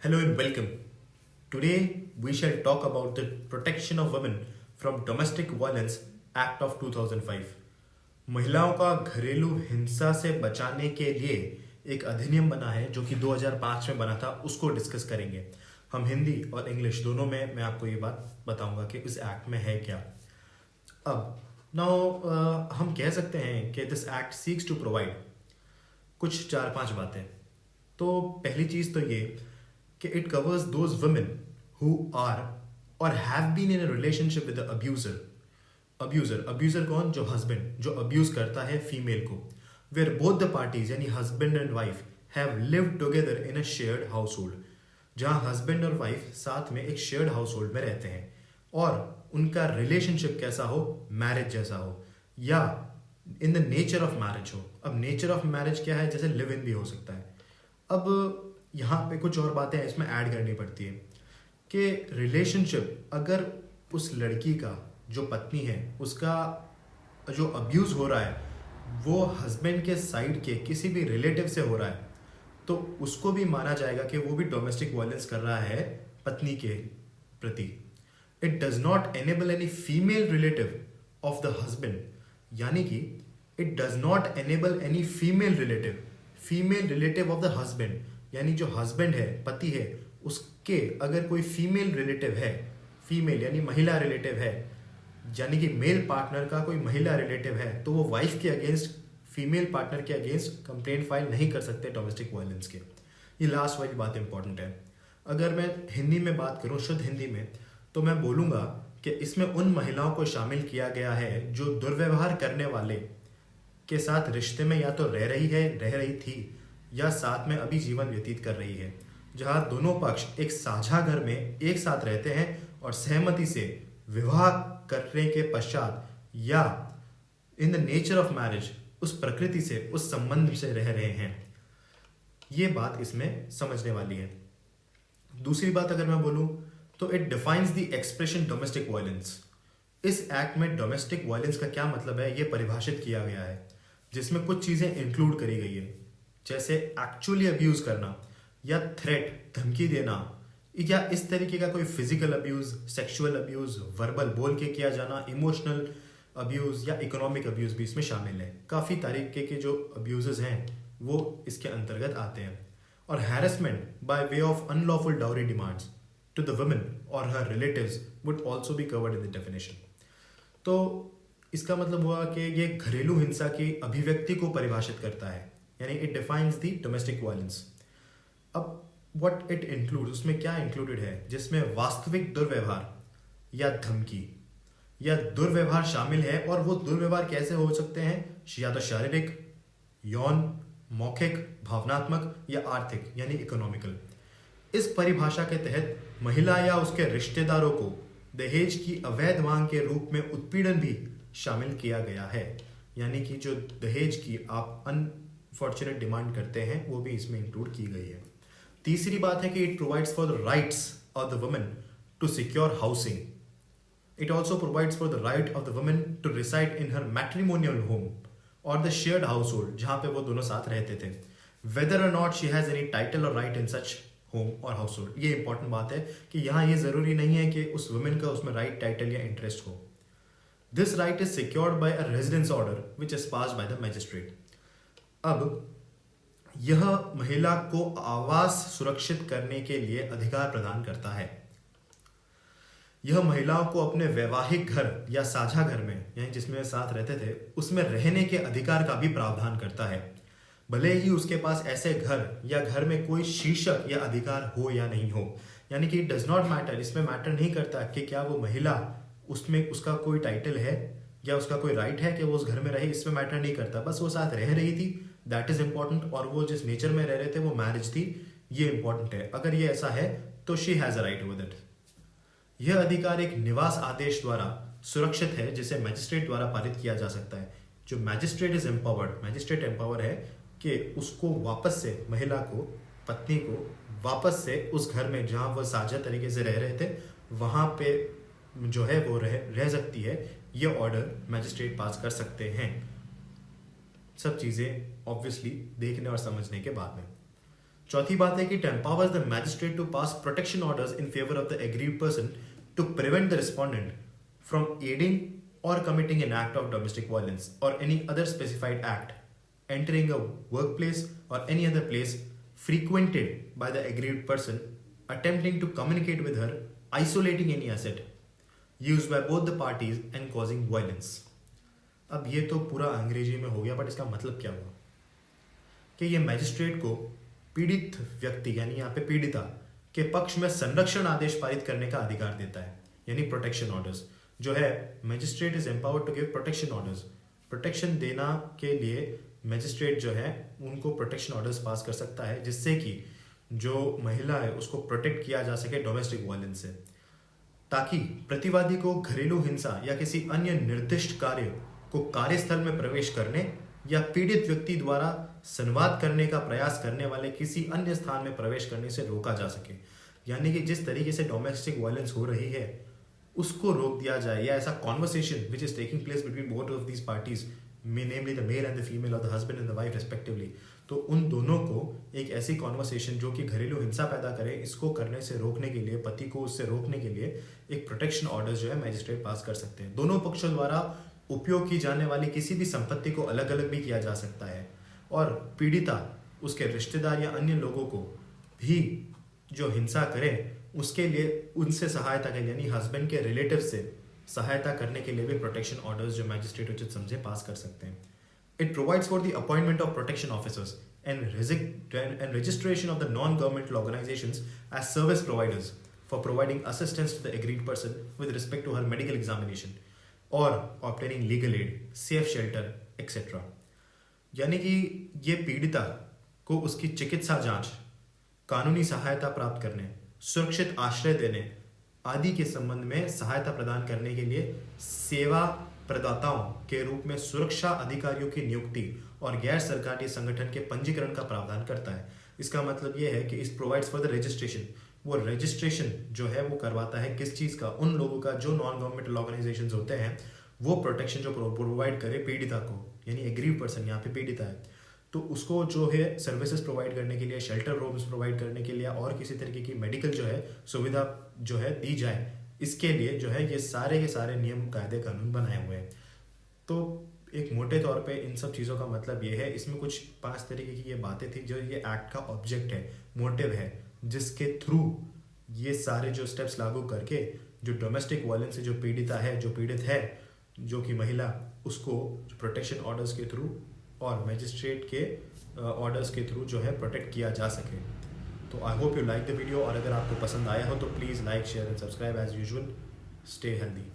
Hello and welcome. Today we shall talk about the Protection of Women from Domestic Violence Act of 2005. महिलाओं का घरेलू हिंसा से बचाने के लिए एक अधिनियम बना है जो कि 2005 में बना था, उसको डिस्कस करेंगे। हम हिंदी और इंग्लिश दोनों में मैं आपको ये बात बताऊंगा कि इस एक्ट में है क्या। अब हम कह सकते हैं कि this act seeks to provide कुछ चार पांच बातें। तो पहली चीज तो ये कि it covers those women who are और have been in a relationship with abuser कौन? जो हस्बैंड जो अब्यूज करता है फीमेल को, वेयर बोथ द पार्टीज यानी husband and wife have lived together in a shared household, जहां husband और वाइफ साथ में एक शेयर्ड हाउस होल्ड में रहते हैं और उनका रिलेशनशिप कैसा हो? मैरिज जैसा हो या in the nature of marriage हो। अब नेचर ऑफ मैरिज क्या है? जैसे लिव इन भी हो सकता है। अब यहाँ पे कुछ और बातें इसमें ऐड करनी पड़ती है कि रिलेशनशिप अगर उस लड़की का जो पत्नी है उसका जो अब्यूज़ हो रहा है वो हस्बैंड के साइड के किसी भी रिलेटिव से हो रहा है तो उसको भी माना जाएगा कि वो भी डोमेस्टिक वायलेंस कर रहा है पत्नी के प्रति। It does not enable any female relative of the husband, यानी कि it does not enable any female relative of the husband, यानी जो हस्बैंड है, पति है, उसके अगर कोई फीमेल रिलेटिव है, फीमेल यानी महिला रिलेटिव है, यानी कि मेल पार्टनर का कोई महिला रिलेटिव है, तो वो वाइफ के अगेंस्ट, फीमेल पार्टनर के अगेंस्ट कंप्लेंट फाइल नहीं कर सकते डोमेस्टिक वायलेंस के। ये लास्ट वाली बात इंपॉर्टेंट है। अगर मैं हिंदी में बात करूं, शुद्ध हिंदी में, तो मैं बोलूंगा कि इसमें उन महिलाओं को शामिल किया गया है जो दुर्व्यवहार करने वाले के साथ रिश्ते में या तो रह रही थी या साथ में अभी जीवन व्यतीत कर रही है, जहां दोनों पक्ष एक साझा घर में एक साथ रहते हैं और सहमति से विवाह करने के पश्चात या in the nature of marriage उस प्रकृति से, उस संबंध से रह रहे हैं। ये बात इसमें समझने वाली है। दूसरी बात अगर मैं बोलूं तो it defines the expression domestic violence. इस एक्ट में डोमेस्टिक वायलेंस का क्या मतलब है ये परिभाषित किया गया है, जिसमें कुछ चीजें इंक्लूड करी गई है, जैसे एक्चुअली अब्यूज करना या थ्रेट, धमकी देना, या इस तरीके का कोई physical abuse, sexual abuse, verbal बोल के किया जाना, इमोशनल अब्यूज या इकोनॉमिक अब्यूज भी इसमें शामिल है। काफ़ी तरीके के जो अब्यूजेस हैं वो इसके अंतर्गत आते हैं। और harassment by way of unlawful dowry demands to the women और her relatives would also be covered in the definition. तो इसका मतलब हुआ कि ये घरेलू हिंसा की अभिव्यक्ति को परिभाषित करता है, यानी it defines the domestic violence. अब व्हाट इट इंक्लूड्स, उसमें क्या इंक्लूडेड है, जिसमें वास्तविक दुर्व्यवहार या धमकी या दुर्व्यवहार शामिल है। और वो दुर्व्यवहार कैसे हो सकते हैं? या तो शारीरिक, यौन, मौखिक, भावनात्मक या आर्थिक यानी इकोनॉमिकल। इस परिभाषा के तहत महिला या उसके रिश्तेदारों को दहेज की अवैध मांग के रूप में उत्पीड़न भी शामिल किया गया है, यानी कि जो दहेज की आप अनफॉर्चुनेट डिमांड करते हैं वो भी इसमें इंक्लूड की गई है। तीसरी बात है कि it provides for the rights of the women to secure housing. It also provides for the right of the women to reside in her matrimonial home और द शेयर्ड हाउस होल्ड, जहां पे वो दोनों साथ रहते थे, वेदर और not she has any title और राइट इन सच होम और हाउस होल्ड। ये इंपॉर्टेंट बात है कि यहाँ ये जरूरी नहीं है कि उस वुमेन का उसमें राइट, टाइटल या इंटरेस्ट हो। This right is secured by a residence order which is passed by the magistrate. अब यह महिला को आवास सुरक्षित करने के लिए अधिकार प्रदान करता है। यह महिलाओं को अपने वैवाहिक घर या साझा घर में, यानी जिसमें साथ रहते थे, उसमें रहने के अधिकार का भी प्रावधान करता है, भले ही उसके पास ऐसे घर या घर में कोई शीर्षक या अधिकार हो या नहीं हो। यानी कि इट डज नॉट मैटर, इसमें मैटर नहीं करता कि क्या वो महिला, उसमें उसका कोई टाइटल है या उसका कोई राइट है कि वो उस घर में रहे, इसमें मैटर नहीं करता। बस वो साथ रह रही थी, दैट इज इंपॉर्टेंट, और वो जिस नेचर में रह रहे थे वो मैरिज थी, ये इंपॉर्टेंट है। अगर ये ऐसा है तो she has a right with it. यह अधिकार एक निवास आदेश द्वारा सुरक्षित है जिसे मैजिस्ट्रेट द्वारा पारित किया जा सकता है। जो magistrate is empowered, magistrate empower है कि उसको वापस से, महिला को, पत्नी को वापस से उस घर में जहां वह साझा तरीके से रह रहे थे वहां पे जो है वो रह सकती है। ये ऑर्डर मैजिस्ट्रेट पास कर सकते हैं। सब चीज़ें ऑब्वियसली देखने और समझने के बाद में। चौथी बात है कि it empowers the magistrate to pass protection orders in favour of the aggrieved person to prevent the respondent from aiding or committing an act of domestic violence or any other specified act, entering a workplace or any other place frequented by the aggrieved person, attempting to communicate with her, isolating any asset used by both the parties and causing violence. अब ये तो पूरा अंग्रेजी में हो गया, but इसका मतलब क्या हुआ कि ये मैजिस्ट्रेट को पीड़ित व्यक्ति यानी यहाँ पे पीड़िता के पक्ष में संरक्षण आदेश पारित करने का अधिकार देता है, यानी प्रोटेक्शन ऑर्डर्स जो है। Magistrate is empowered to give protection orders. Protection देना के लिए मैजिस्ट्रेट जो है उनको प्रोटेक्शन ऑर्डर्स पास कर सकता है, जिससे कि जो महिला है उसको प्रोटेक्ट किया जा सके डोमेस्टिक वायलेंस से, ताकि प्रतिवादी को घरेलू हिंसा या किसी अन्य निर्दिष्ट कार्य को कार्यस्थल में प्रवेश करने या पीड़ित व्यक्ति द्वारा संवाद करने का प्रयास करने वाले किसी अन्य स्थान में प्रवेश करने से रोका जा सके। यानी कि जिस तरीके से डोमेस्टिक वायलेंस हो रही है उसको रोक दिया जाए, या ऐसा conversation which is taking place between both of these parties, namely the male and the female और the husband and the wife respectively, तो उन दोनों को एक ऐसी कॉन्वर्सेशन जो कि घरेलू हिंसा पैदा करे, इसको करने से रोकने के लिए, पति को उससे रोकने के लिए एक प्रोटेक्शन ऑर्डर जो है मैजिस्ट्रेट पास कर सकते हैं। दोनों पक्षों द्वारा उपयोग की जाने वाली किसी भी संपत्ति को अलग अलग भी किया जा सकता है, और पीड़िता उसके रिश्तेदार या अन्य लोगों को भी जो हिंसा करे उसके लिए उनसे सहायता के लिए, यानी हस्बैंड के रिलेटिव से सहायता करने के लिए भी प्रोटेक्शन ऑर्डर्स जो मैजिस्ट्रेट उचित समझे पास कर सकते हैं। It provides for the appointment of protection officers and registration of the non-governmental organizations as service providers for providing assistance to the aggrieved person with respect to her medical examination or obtaining legal aid, safe shelter, etc. यानी कि ये पीड़िता को उसकी चिकित्सा जांच, कानूनी सहायता प्राप्त करने, सुरक्षित आश्रय देने आदि के संबंध में सहायता प्रदान करने के लिए सेवा प्रदाताओं के रूप में सुरक्षा अधिकारियों की नियुक्ति और गैर सरकारी संगठन के पंजीकरण का प्रावधान करता है। इसका मतलब यह है कि इस प्रोवाइड्स फॉर द रजिस्ट्रेशन, वो रजिस्ट्रेशन जो है वो करवाता है किस चीज़ का, उन लोगों का जो नॉन गवर्नमेंटल ऑर्गेनाइजेशंस होते हैं, वो प्रोटेक्शन जो प्रोवाइड करे पीड़िता को, यानी एग्रीव पर्सन यहाँ पे पीड़िता है, तो उसको जो है सर्विसेज प्रोवाइड करने के लिए, शेल्टर रूम्स प्रोवाइड करने के लिए और किसी तरीके की मेडिकल जो है सुविधा जो है दी जाए, इसके लिए जो है ये सारे के सारे नियम कायदे कानून बनाए हुए हैं। तो एक मोटे तौर पे इन सब चीज़ों का मतलब ये है, इसमें कुछ 5 तरीके की ये बातें थी जो ये एक्ट का ऑब्जेक्ट है, मोटिव है, जिसके थ्रू ये सारे जो स्टेप्स लागू करके जो डोमेस्टिक वायलेंस से जो पीड़िता है, जो पीड़ित है, जो कि महिला, उसको प्रोटेक्शन ऑर्डर्स के थ्रू और मैजिस्ट्रेट के ऑर्डर्स के थ्रू जो है प्रोटेक्ट किया जा सके। तो I hope you like the video, और अगर आपको पसंद आया हो तो please like, share and subscribe as usual. Stay healthy.